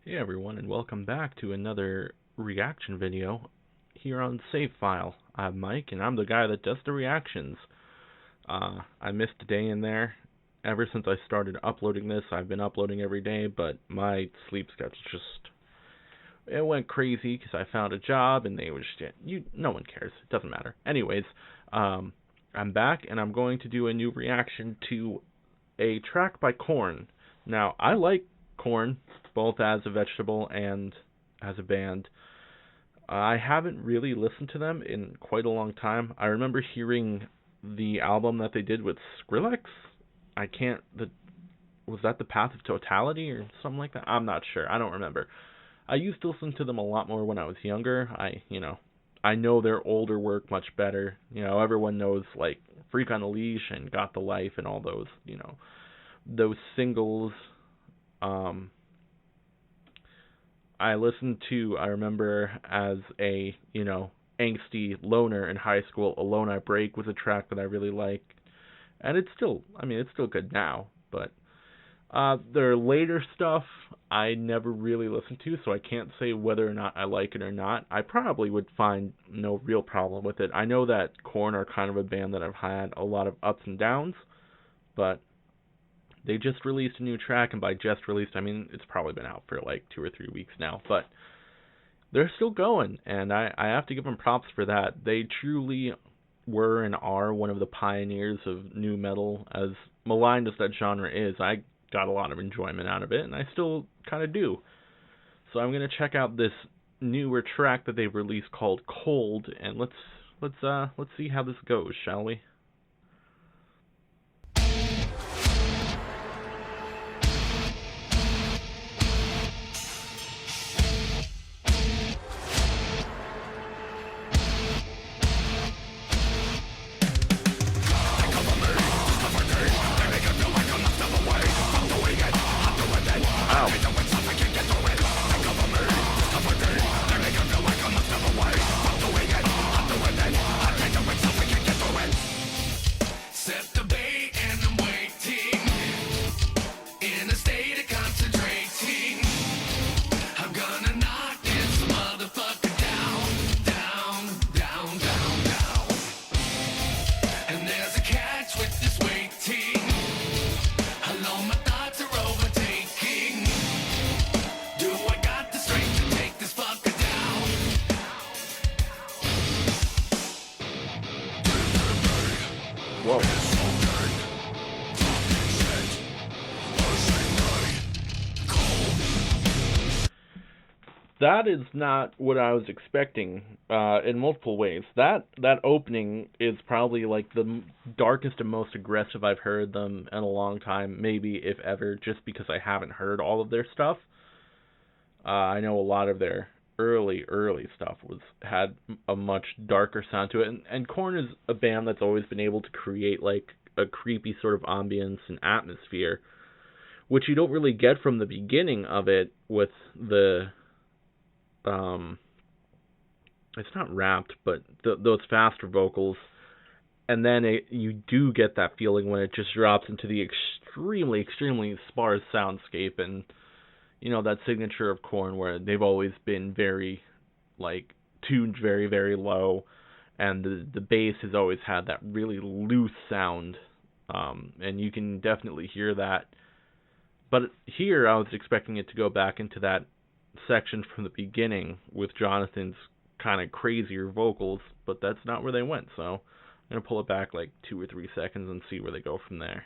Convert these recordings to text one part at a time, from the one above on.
Hey everyone, and welcome back to another reaction video here on Save File. I'm Mike, and I'm the guy that does the reactions. I missed a day in there. Ever since I started uploading this, I've been uploading every day, but my sleep schedule it went crazy because I found a job, and they was no one cares. It doesn't matter. Anyways, I'm back, and I'm going to do a new reaction to a track by Korn. Now, I like Korn, both as a vegetable and as a band. I haven't really listened to them in quite a long time. I remember hearing the album that they did with Skrillex. Was that The Path of Totality or something like that? I'm not sure. I don't remember. I used to listen to them a lot more when I was younger. I know their older work much better. Everyone knows like Freak on a Leash and Got the Life and all those, those singles. I remember as a, angsty loner in high school, Alone I Break was a track that I really liked. And it's still good now, but their later stuff I never really listened to, so I can't say whether or not I like it or not. I probably would find no real problem with it. I know that Korn are kind of a band that I've had a lot of ups and downs, but they just released a new track, and by just released, I mean it's probably been out for like 2 or 3 weeks now, but they're still going, and I have to give them props for that. They truly were and are one of the pioneers of nu metal. As maligned as that genre is, I got a lot of enjoyment out of it, and I still kind of do. So I'm going to check out this newer track that they've released called Cold, and let's see how this goes, shall we? Whoa. That is not what I was expecting in multiple ways. That opening is probably like the darkest and most aggressive I've heard them in a long time, maybe if ever, just because I haven't heard all of their stuff. I know a lot of their early stuff had a much darker sound to it, and Korn is a band that's always been able to create like a creepy sort of ambience and atmosphere, which you don't really get from the beginning of it with the it's not rapped, but those faster vocals, and then you do get that feeling when it just drops into the extremely sparse soundscape, and that signature of Korn where they've always been very, like, tuned very, very low, and the bass has always had that really loose sound, and you can definitely hear that. But here I was expecting it to go back into that section from the beginning with Jonathan's kind of crazier vocals, but that's not where they went, so I'm going to pull it back like 2 or 3 seconds and see where they go from there.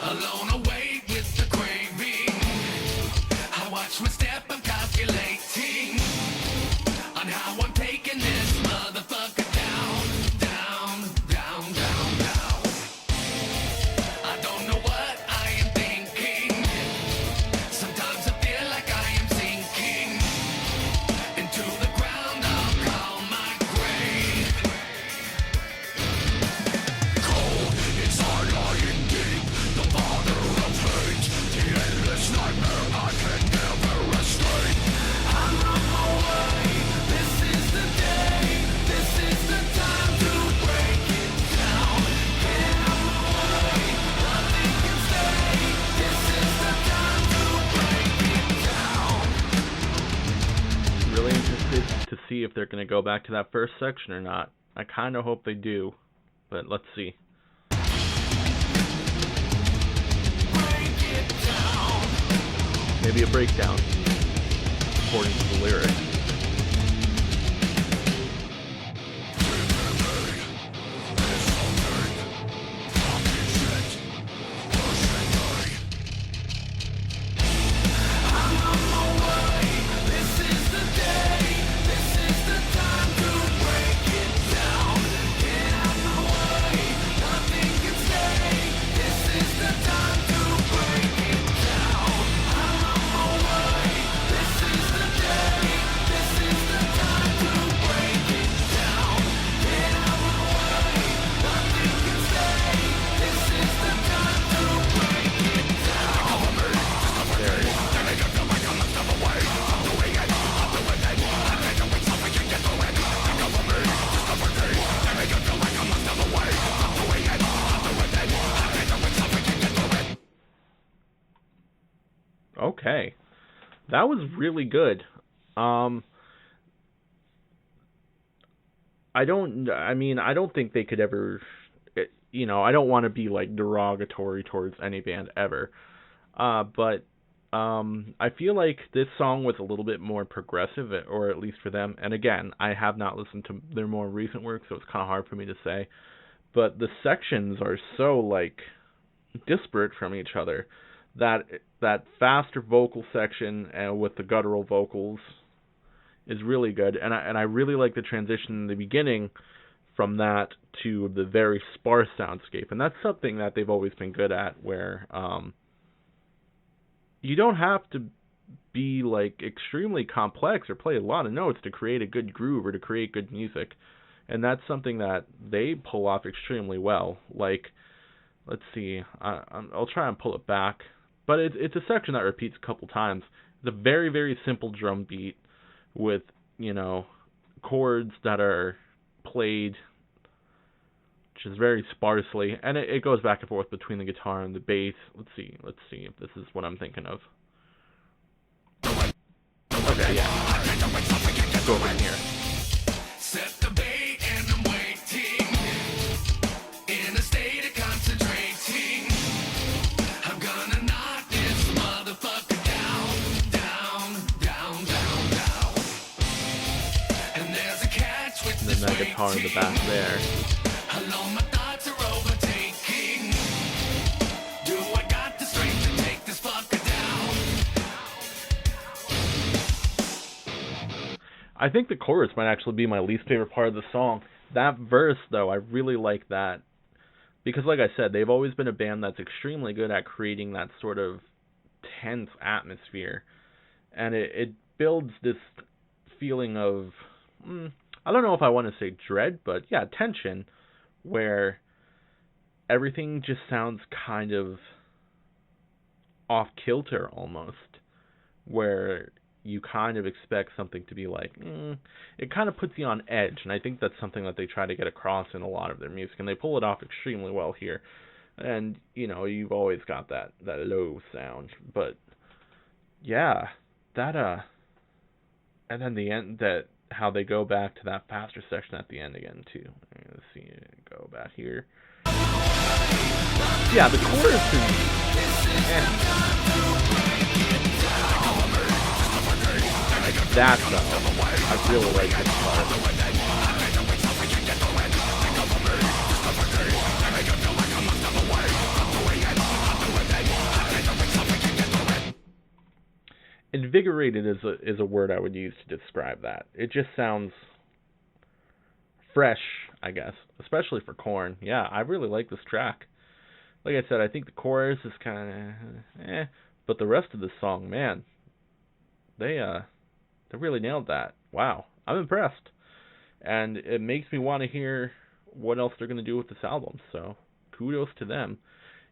Alone awake with the craving. I watch my step. see if they're going to go back to that first section or not. I kind of hope they do, but let's see. Maybe a breakdown, according to the lyrics. Okay, that was really good. I don't think they could ever, I don't want to be like derogatory towards any band ever. But I feel like this song was a little bit more progressive, or at least for them. And again, I have not listened to their more recent work, so it's kind of hard for me to say. But the sections are so like disparate from each other that faster vocal section with the guttural vocals is really good, and I really like the transition in the beginning from that to the very sparse soundscape, and that's something that they've always been good at, where you don't have to be like extremely complex or play a lot of notes to create a good groove or to create good music, and that's something that they pull off extremely well. Like, let's see, I'll try and pull it back, but it's a section that repeats a couple times. It's a very, very simple drum beat with, chords that are played just very sparsely, and it goes back and forth between the guitar and the bass. Let's see if this is what I'm thinking of. Okay, yeah. Let's go over in here. That guitar in the back there. I think the chorus might actually be my least favorite part of the song. That verse, though, I really like that. Because, like I said, they've always been a band that's extremely good at creating that sort of tense atmosphere. And it builds this feeling of... I don't know if I want to say dread, but yeah, tension, where everything just sounds kind of off kilter almost, where you kind of expect something to be like, it kind of puts you on edge, and I think that's something that they try to get across in a lot of their music, and they pull it off extremely well here. And, you've always got that low sound, but yeah, and then the end, how they go back to that faster section at the end again too. Let's see it go back here. Yeah, the chorus is that's I really like this part. Invigorated is a word I would use to describe that. It just sounds fresh, I guess, especially for Korn. Yeah, I really like this track. Like I said, I think the chorus is kind of but the rest of the song, man, they really nailed that. Wow, I'm impressed, and it makes me want to hear what else they're gonna do with this album. So kudos to them.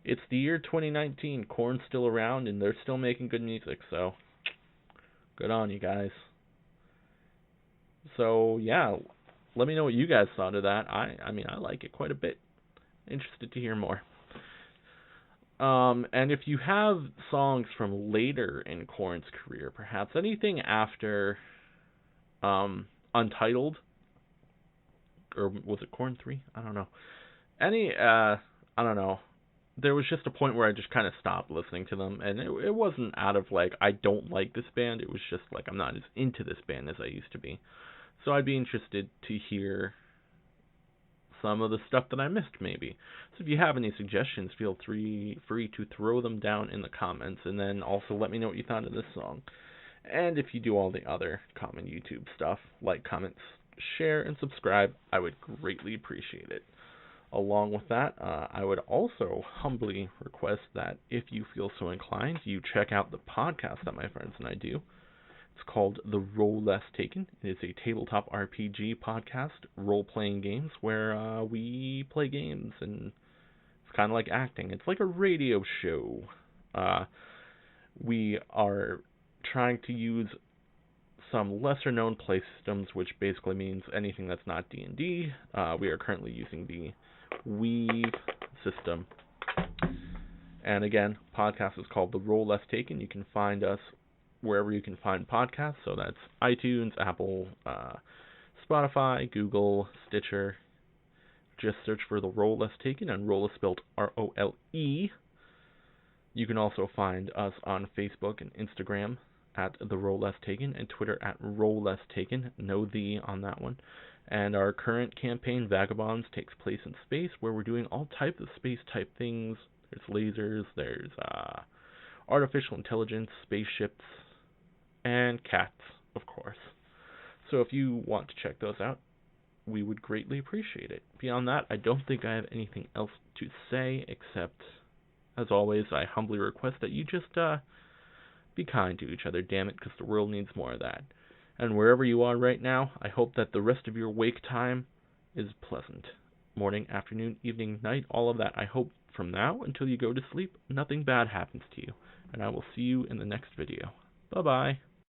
It's the year 2019. Korn's still around, and they're still making good music. So. Good on you guys. So, yeah, let me know what you guys thought of that. I like it quite a bit. Interested to hear more. And if you have songs from later in Korn's career, perhaps anything after Untitled, or was it Korn 3? I don't know. I don't know. There was just a point where I just kind of stopped listening to them, and it wasn't out of like I don't like this band. It was just like I'm not as into this band as I used to be. So I'd be interested to hear some of the stuff that I missed, maybe. So if you have any suggestions, feel free to throw them down in the comments, and then also let me know what you thought of this song. And if you do all the other common YouTube stuff, like, comment, share, and subscribe, I would greatly appreciate it. Along with that, I would also humbly request that if you feel so inclined, you check out the podcast that my friends and I do. It's called The Role Less Taken. It is a tabletop RPG podcast, role-playing games, where we play games, and it's kind of like acting. It's like a radio show. We are trying to use some lesser-known play systems, which basically means anything that's not D&D. We are currently using the Weave system. And again, podcast is called The Role Less Taken. You can find us wherever you can find podcasts. So that's iTunes, Apple, Spotify, Google, Stitcher. Just search for The Role Less Taken, and role is spelled R-O-L-E. You can also find us on Facebook and Instagram at The Role Less Taken, and Twitter at Role Less Taken. No "the" on that one. And our current campaign, Vagabonds, takes place in space, where we're doing all types of space-type things. There's lasers, there's artificial intelligence, spaceships, and cats, of course. So if you want to check those out, we would greatly appreciate it. Beyond that, I don't think I have anything else to say, except, as always, I humbly request that you just be kind to each other, damn it, because the world needs more of that. And wherever you are right now, I hope that the rest of your wake time is pleasant. Morning, afternoon, evening, night, all of that. I hope from now until you go to sleep, nothing bad happens to you. And I will see you in the next video. Bye-bye.